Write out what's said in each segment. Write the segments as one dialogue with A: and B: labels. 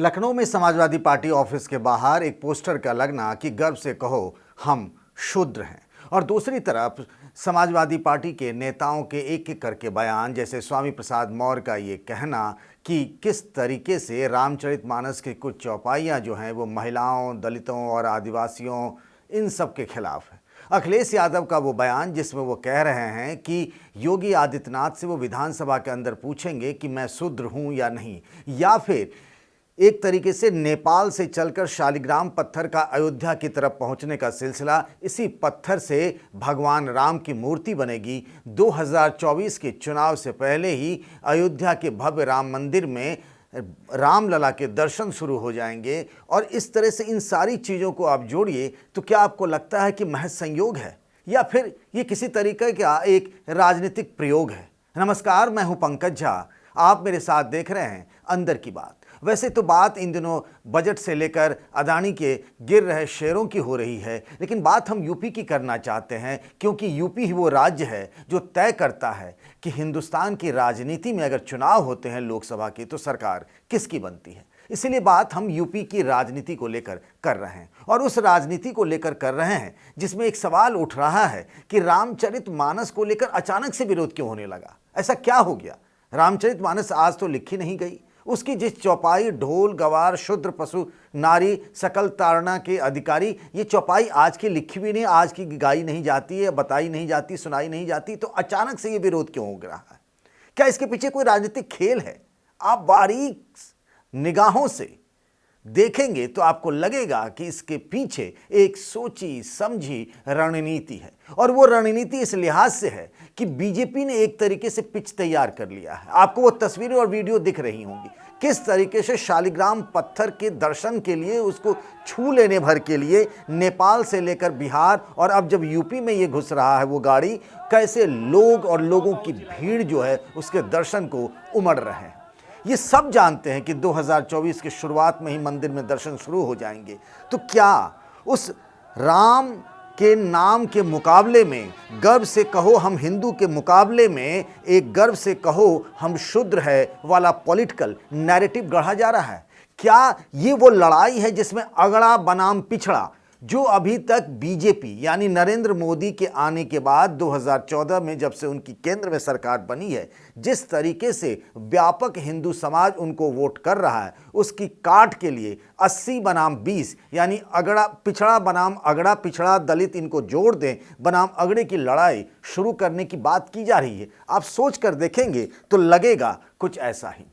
A: लखनऊ में Samajwadi party office के बाहर एक पोस्टर का लगना कि गर्व से कहो हम शूद्र हैं, और दूसरी तरफ समाजवादी पार्टी के नेताओं के एक एक करके बयान, जैसे स्वामी प्रसाद मौर्य का ये कहना कि किस तरीके से रामचरितमानस की कुछ चौपाइयाँ जो हैं वो महिलाओं, दलितों और आदिवासियों इन सब के खिलाफ है। अखिलेश यादव का वो बयान जिसमें वो कह रहे हैं कि योगी आदित्यनाथ से वो विधानसभा के अंदर पूछेंगे कि मैं शूद्र हूँ या नहीं, या फिर एक तरीके से नेपाल से चलकर शालिग्राम पत्थर का अयोध्या की तरफ पहुंचने का सिलसिला, इसी पत्थर से भगवान राम की मूर्ति बनेगी। 2024 के चुनाव से पहले ही अयोध्या के भव्य राम मंदिर में रामलला के दर्शन शुरू हो जाएंगे। और इस तरह से इन सारी चीज़ों को आप जोड़िए तो क्या आपको लगता है कि महज संयोग है या फिर ये किसी तरीके का एक राजनीतिक प्रयोग है? नमस्कार, मैं हूं पंकज झा, आप मेरे साथ देख रहे हैं अंदर की बात। वैसे तो बात इन दिनों बजट से लेकर अदानी के गिर रहे शेयरों की हो रही है, लेकिन बात हम यूपी की करना चाहते हैं, क्योंकि यूपी ही वो राज्य है जो तय करता है कि हिंदुस्तान की राजनीति में अगर चुनाव होते हैं लोकसभा के तो सरकार किसकी बनती है। इसीलिए बात हम यूपी की राजनीति को लेकर कर रहे हैं, और उस राजनीति को लेकर कर रहे हैं जिसमें एक सवाल उठ रहा है कि रामचरितमानस को लेकर अचानक से विरोध क्यों होने लगा। ऐसा क्या हो गया? रामचरितमानस आज तो लिखी नहीं गई, उसकी जिस चौपाई ढोल गवार शूद्र पशु नारी सकल तारणा के अधिकारी, ये चौपाई आज की लिखी भी नहीं, आज की गाई नहीं जाती है, बताई नहीं जाती, सुनाई नहीं जाती, तो अचानक से ये विरोध क्यों हो रहा है? क्या इसके पीछे कोई राजनीतिक खेल है? आप बारीक निगाहों से देखेंगे तो आपको लगेगा कि इसके पीछे एक सोची समझी रणनीति है, और वो रणनीति इस लिहाज से है कि बीजेपी ने एक तरीके से पिच तैयार कर लिया है। आपको वो तस्वीरें और वीडियो दिख रही होंगी किस तरीके से शालिग्राम पत्थर के दर्शन के लिए, उसको छू लेने भर के लिए नेपाल से लेकर बिहार और अब जब यूपी में ये घुस रहा है वो गाड़ी, कैसे लोग और लोगों की भीड़ जो है उसके दर्शन को उमड़ रहे हैं। ये सब जानते हैं कि 2024 की शुरुआत में ही मंदिर में दर्शन शुरू हो जाएंगे, तो क्या उस राम के नाम के मुकाबले में गर्व से कहो हम हिंदू के मुकाबले में एक गर्व से कहो हम शूद्र है वाला पॉलिटिकल नैरेटिव गढ़ा जा रहा है? क्या ये वो लड़ाई है जिसमें अगड़ा बनाम पिछड़ा, जो अभी तक बीजेपी यानी नरेंद्र मोदी के आने के बाद 2014 में जब से उनकी केंद्र में सरकार बनी है, जिस तरीके से व्यापक हिंदू समाज उनको वोट कर रहा है, उसकी काट के लिए 80 बनाम 20 यानी अगड़ा पिछड़ा बनाम अगड़ा, पिछड़ा दलित इनको जोड़ दें बनाम अगड़े की लड़ाई शुरू करने की बात की जा रही है। आप सोच कर देखेंगे तो लगेगा कुछ ऐसा ही।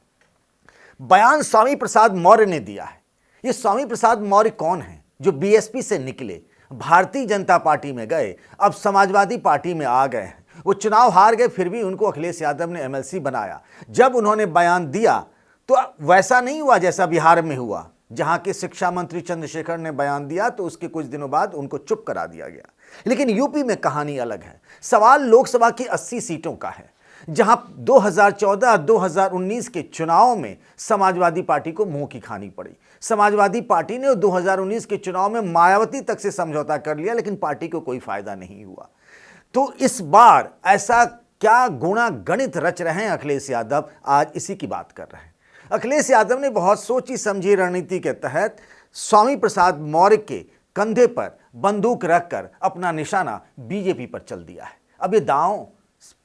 A: बयान स्वामी प्रसाद मौर्य ने दिया है। ये स्वामी प्रसाद मौर्य कौन है? जो बीएसपी से निकले, भारतीय जनता पार्टी में गए, अब समाजवादी पार्टी में आ गए हैं। वो चुनाव हार गए, फिर भी उनको अखिलेश यादव ने एमएलसी बनाया। जब उन्होंने बयान दिया तो वैसा नहीं हुआ जैसा बिहार में हुआ, जहां के शिक्षा मंत्री चंद्रशेखर ने बयान दिया तो उसके कुछ दिनों बाद उनको चुप करा दिया गया। लेकिन यूपी में कहानी अलग है। सवाल लोकसभा की 80 सीटों का है, जहां 2014-2019 के चुनाव में समाजवादी पार्टी को मुंह की खानी पड़ी। समाजवादी पार्टी ने 2019 के चुनाव में मायावती तक से समझौता कर लिया, लेकिन पार्टी को कोई फायदा नहीं हुआ। तो इस बार ऐसा क्या गुणा गणित रच रहे हैं अखिलेश यादव? आज इसी की बात कर रहे हैं। अखिलेश यादव ने बहुत सोची समझी रणनीति के तहत स्वामी प्रसाद मौर्य के कंधे पर बंदूक रखकर अपना निशाना बीजेपी पर चल दिया है। अब ये दांव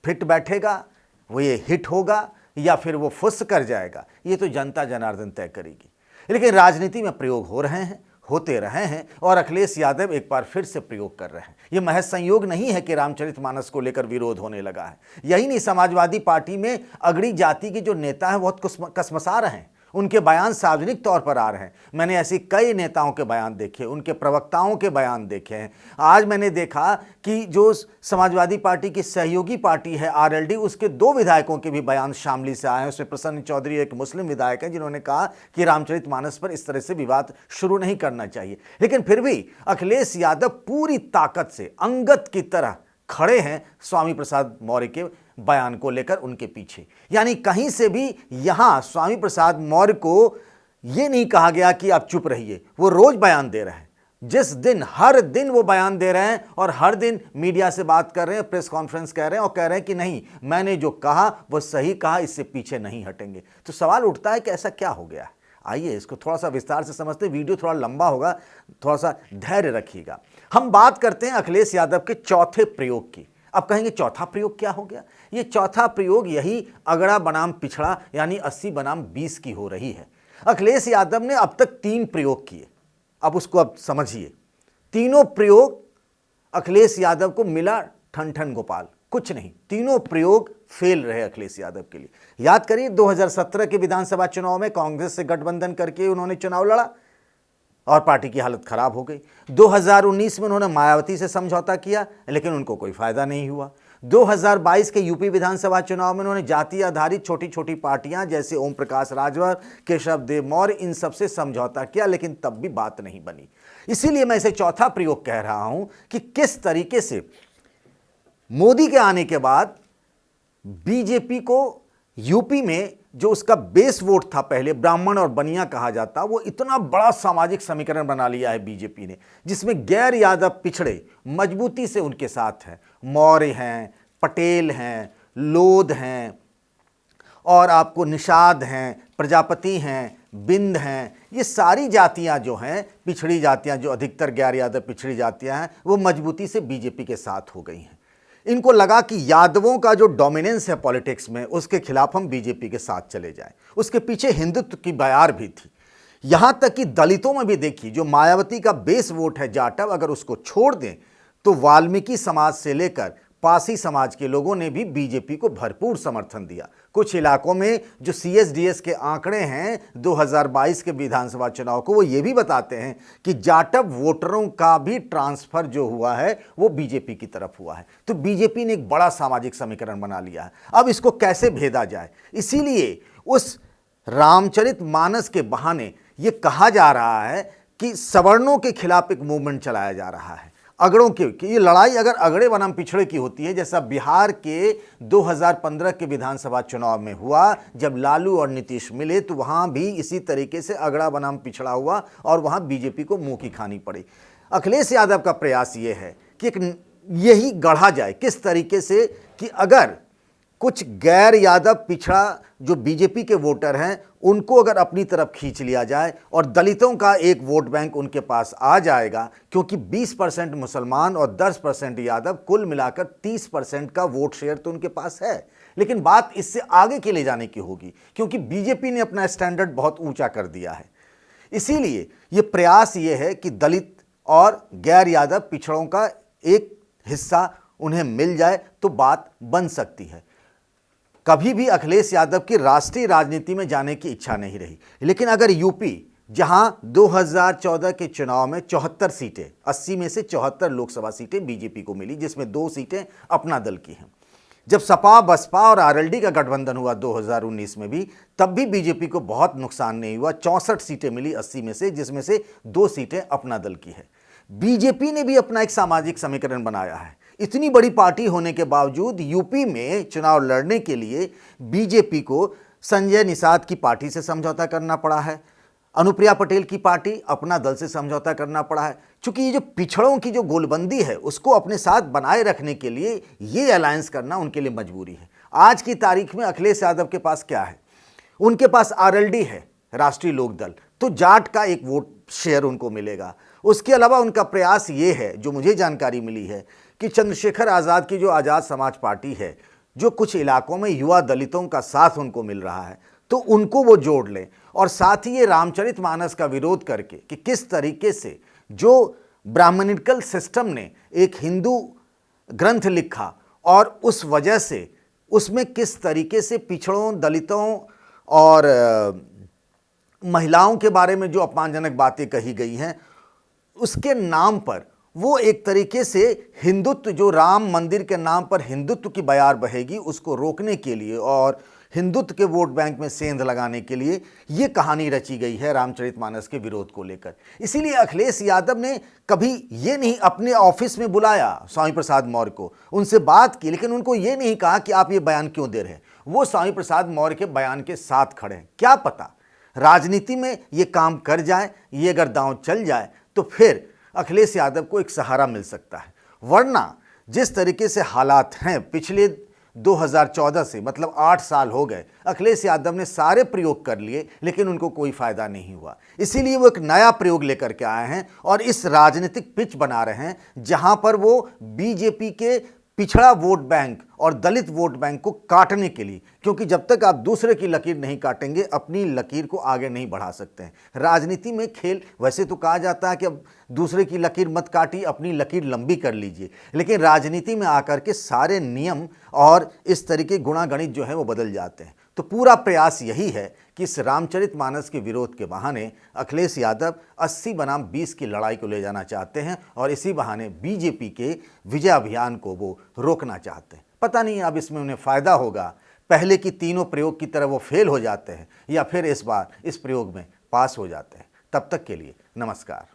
A: फिट बैठेगा, वो ये हिट होगा या फिर वो फुस कर जाएगा, ये तो जनता जनार्दन तय करेगी। लेकिन राजनीति में प्रयोग हो रहे हैं, होते रहे हैं, और अखिलेश यादव एक बार फिर से प्रयोग कर रहे हैं। ये महज संयोग नहीं है कि रामचरितमानस को लेकर विरोध होने लगा है। यही नहीं, समाजवादी पार्टी में अगड़ी जाति के जो नेता हैं बहुत कसमसा रहे हैं। उनके बयान सार्वजनिक तौर पर आ रहे हैं। मैंने ऐसी कई नेताओं के बयान देखे, उनके प्रवक्ताओं के बयान देखे हैं। आज मैंने देखा कि जो समाजवादी पार्टी की सहयोगी पार्टी है आरएलडी, उसके 2 विधायकों के भी बयान शामली से आए हैं। उसमें प्रसन्न चौधरी एक मुस्लिम विधायक हैं जिन्होंने कहा कि रामचरितमानस पर इस तरह से विवाद शुरू नहीं करना चाहिए। लेकिन फिर भी अखिलेश यादव पूरी ताकत से अंगद की तरह खड़े हैं स्वामी प्रसाद मौर्य के बयान को लेकर उनके पीछे। यानी कहीं से भी यहां स्वामी प्रसाद मौर्य को यह नहीं कहा गया कि आप चुप रहिए। वो रोज बयान दे रहे हैं, जिस दिन हर दिन वो बयान दे रहे हैं और हर दिन मीडिया से बात कर रहे हैं, प्रेस कॉन्फ्रेंस कह रहे हैं और कह रहे हैं कि नहीं, मैंने जो कहा वो सही कहा, इससे पीछे नहीं हटेंगे। तो सवाल उठता है कि ऐसा क्या हो गया है? आइए इसको थोड़ा सा विस्तार से समझते हैं, वीडियो थोड़ा लंबा होगा, थोड़ा सा धैर्य रखिएगा। हम बात करते हैं अखिलेश यादव के चौथे प्रयोग की। अब कहेंगे चौथा प्रयोग क्या हो गया? ये चौथा प्रयोग यही अगड़ा बनाम पिछड़ा यानी 80 बनाम 20 की हो रही है। अखिलेश यादव ने अब तक 3 प्रयोग किए, अब उसको अब समझिए। तीनों प्रयोग अखिलेश यादव को मिला ठन ठन गोपाल, कुछ नहीं, तीनों प्रयोग फेल रहे अखिलेश यादव के लिए। याद करिए 2017 के विधानसभा चुनाव में कांग्रेस से गठबंधन करके उन्होंने चुनाव लड़ा और पार्टी की हालत खराब हो गई। 2019 में उन्होंने मायावती से समझौता किया लेकिन उनको कोई फायदा नहीं हुआ। 2022 के यूपी विधानसभा चुनाव में उन्होंने जाति आधारित छोटी छोटी पार्टियां जैसे ओम प्रकाश राजभर, केशव देव मौर्य, इन सबसे समझौता किया लेकिन तब भी बात नहीं बनी। इसीलिए मैं इसे चौथा प्रयोग कह रहा हूं कि किस तरीके से मोदी के आने के बाद बीजेपी को यूपी में जो उसका बेस वोट था, पहले ब्राह्मण और बनिया कहा जाता, वो इतना बड़ा सामाजिक समीकरण बना लिया है बीजेपी ने, जिसमें गैर यादव पिछड़े मजबूती से उनके साथ हैं। मौर्य हैं, पटेल हैं, लोध हैं, और आपको निषाद हैं, प्रजापति हैं, बिंद हैं, ये सारी जातियां जो हैं, पिछड़ी जातियां जो अधिकतर गैर यादव पिछड़ी जातियां हैं, वो मजबूती से बीजेपी के साथ हो गई हैं। इनको लगा कि यादवों का जो डोमिनेंस है पॉलिटिक्स में, उसके खिलाफ हम बीजेपी के साथ चले जाएं। उसके पीछे हिंदुत्व की बयार भी थी। यहां तक कि दलितों में भी देखिए, जो मायावती का बेस वोट है जाटव, अगर उसको छोड़ दें तो वाल्मीकि समाज से लेकर पासी समाज के लोगों ने भी बीजेपी को भरपूर समर्थन दिया। कुछ इलाकों में जो सीएसडीएस के आंकड़े हैं 2022 के विधानसभा चुनाव को, वो ये भी बताते हैं कि जाटव वोटरों का भी ट्रांसफर जो हुआ है वो बीजेपी की तरफ हुआ है। तो बीजेपी ने एक बड़ा सामाजिक समीकरण बना लिया है। अब इसको कैसे भेदा जाए, इसीलिए उस रामचरितमानस के बहाने ये कहा जा रहा है कि सवर्णों के खिलाफ एक मूवमेंट चलाया जा रहा है, अगड़ों की ये लड़ाई अगर अगड़े बनाम पिछड़े की होती है, जैसा बिहार के 2015 के विधानसभा चुनाव में हुआ, जब लालू और नीतीश मिले तो वहां भी इसी तरीके से अगड़ा बनाम पिछड़ा हुआ और वहां बीजेपी को मुंह की खानी पड़ी। अखिलेश यादव का प्रयास ये है कि एक यही गढ़ा जाए किस तरीके से कि अगर कुछ गैर यादव पिछड़ा जो बीजेपी के वोटर हैं उनको अगर अपनी तरफ खींच लिया जाए और दलितों का एक वोट बैंक उनके पास आ जाएगा, क्योंकि 20% मुसलमान और 10% यादव, कुल मिलाकर 30% का वोट शेयर तो उनके पास है। लेकिन बात इससे आगे के ले जाने की होगी, क्योंकि बीजेपी ने अपना स्टैंडर्ड बहुत ऊंचा कर दिया है। इसीलिए ये प्रयास ये है कि दलित और गैर यादव पिछड़ों का एक हिस्सा उन्हें मिल जाए तो बात बन सकती है। कभी भी अखिलेश यादव की राष्ट्रीय राजनीति में जाने की इच्छा नहीं रही, लेकिन अगर यूपी, जहां 2014 के चुनाव में 74 सीटें, 80 में से 74 लोकसभा सीटें बीजेपी को मिली, जिसमें 2 सीटें अपना दल की हैं। जब सपा, बसपा और आरएलडी का गठबंधन हुआ 2019 में भी, तब भी बीजेपी को बहुत नुकसान नहीं हुआ। 64 सीटें मिली 80 में से, जिसमें से 2 सीटें अपना दल की है। बीजेपी ने भी अपना एक सामाजिक समीकरण बनाया है। इतनी बड़ी पार्टी होने के बावजूद यूपी में चुनाव लड़ने के लिए बीजेपी को संजय निषाद की पार्टी से समझौता करना पड़ा है, अनुप्रिया पटेल की पार्टी अपना दल से समझौता करना पड़ा है। क्योंकि ये जो पिछड़ों की जो गोलबंदी है उसको अपने साथ बनाए रखने के लिए ये अलायंस करना उनके लिए मजबूरी है। आज की तारीख में अखिलेश यादव के पास क्या है? उनके पास आरएलडी है, राष्ट्रीय लोकदल, तो जाट का एक वोट शेयर उनको मिलेगा। उसके अलावा उनका प्रयास ये है, जो मुझे जानकारी मिली है, कि चंद्रशेखर आज़ाद की जो आज़ाद समाज पार्टी है, जो कुछ इलाकों में युवा दलितों का साथ उनको मिल रहा है, तो उनको वो जोड़ लें। और साथ ही ये रामचरितमानस का विरोध करके कि किस तरीके से जो ब्राह्मणिकल सिस्टम ने एक हिंदू ग्रंथ लिखा और उस वजह से उसमें किस तरीके से पिछड़ों, दलितों और महिलाओं के बारे में जो अपमानजनक बातें कही गई हैं, उसके नाम पर वो एक तरीके से हिंदुत्व, जो राम मंदिर के नाम पर हिंदुत्व की बयार बहेगी, उसको रोकने के लिए और हिंदुत्व के वोट बैंक में सेंध लगाने के लिए ये कहानी रची गई है रामचरितमानस के विरोध को लेकर। इसीलिए अखिलेश यादव ने कभी ये नहीं अपने ऑफिस में बुलाया स्वामी प्रसाद मौर्य को, उनसे बात की, लेकिन उनको ये नहीं कहा कि आप ये बयान क्यों दे रहे हैं। वो स्वामी प्रसाद मौर्य के बयान के साथ खड़े हैं। क्या पता राजनीति में ये काम कर जाए, ये अगर दांव चल जाए तो फिर अखिलेश यादव को एक सहारा मिल सकता है। वरना जिस तरीके से हालात हैं, पिछले 2014 से मतलब 8 साल हो गए, अखिलेश यादव ने सारे प्रयोग कर लिए लेकिन उनको कोई फायदा नहीं हुआ। इसीलिए वो एक नया प्रयोग लेकर के आए हैं और इस राजनीतिक पिच बना रहे हैं जहां पर वो बीजेपी के पिछड़ा वोट बैंक और दलित वोट बैंक को काटने के लिए, क्योंकि जब तक आप दूसरे की लकीर नहीं काटेंगे अपनी लकीर को आगे नहीं बढ़ा सकते हैं। राजनीति में खेल, वैसे तो कहा जाता है कि अब दूसरे की लकीर मत काटिए, अपनी लकीर लंबी कर लीजिए, लेकिन राजनीति में आकर के सारे नियम और इस तरीके गुणागणित जो है वो बदल जाते हैं। तो पूरा प्रयास यही है कि इस रामचरितमानस के विरोध के बहाने अखिलेश यादव 80 बनाम 20 की लड़ाई को ले जाना चाहते हैं और इसी बहाने बीजेपी के विजय अभियान को वो रोकना चाहते हैं। पता नहीं अब इसमें उन्हें फ़ायदा होगा, पहले की तीनों प्रयोग की तरह वो फेल हो जाते हैं या फिर इस बार इस प्रयोग में पास हो जाते हैं। तब तक के लिए नमस्कार।